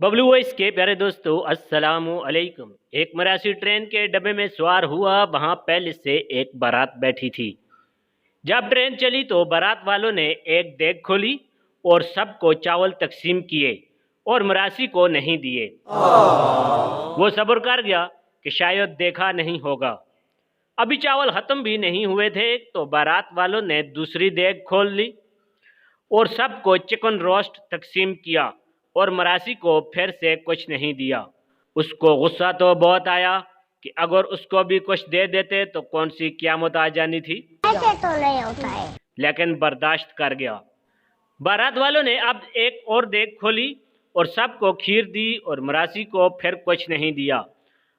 Bablu voice के प्यारे दोस्तों अस्सलाम अलैकुम। एक मरासी ट्रेन के डब्बे में सवार हुआ, वहां पहले से एक बारात बैठी थी। जब ट्रेन चली तो बारात वालों ने एक देग खोली और सबको चावल तकसीम किए और मरासी को नहीं दिए। वो सब्र कर गया कि शायद देखा नहीं होगा। अभी चावल खत्म भी नहीं हुए थे तो बारात वालों ने दूसरी देग खोल ली और सबको चिकन रोस्ट तकसीम किया और मरासी को फिर से कुछ नहीं दिया। उसको गुस्सा तो बहुत आया कि अगर उसको भी कुछ दे देते तो कौन सी क़यामत आ जानी थी। ऐसे तो नहीं होता है। लेकिन बर्दाश्त कर गया। बारात वालों ने अब एक और देग खोली और सबको खीर दी और मरासी को फिर कुछ नहीं दिया।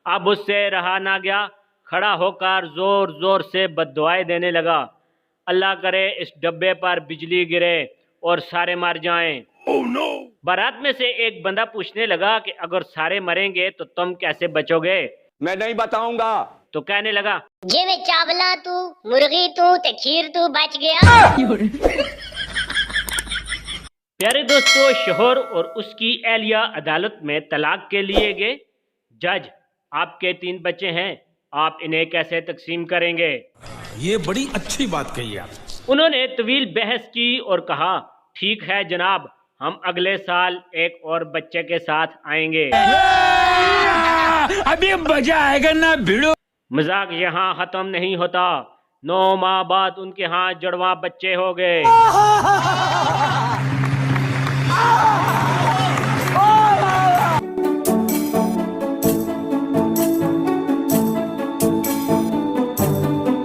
अब उससे रहा ना गया, खड़ा होकर जोर जोर से बद्दुआएं देने लगा। अल्लाह करे इस डब्बे पर बिजली गिरे और सारे मर जाएं। बारात में से एक बंदा पूछने लगा कि अगर सारे मरेंगे तो तुम कैसे बचोगे? मैं नहीं बताऊंगा। तो कहने लगा, जे में चावला तू, मुर्गी तू, ते खीर तू बच गया। प्यारे दोस्तों, शोहर और उसकी एहलिया अदालत में तलाक के लिए गए। जज, आपके 3 बच्चे हैं, आप इन्हें कैसे तकसीम करेंगे? ये बड़ी अच्छी बात कही आप। उन्होंने तवील बहस की और कहा, ठीक है जनाब, हम अगले साल एक और बच्चे के साथ आएंगे। अभी मजा आएगा ना भिड़ो। मजाक यहाँ खत्म नहीं होता। 9 माह बाद उनके यहाँ जुड़वा बच्चे हो गए।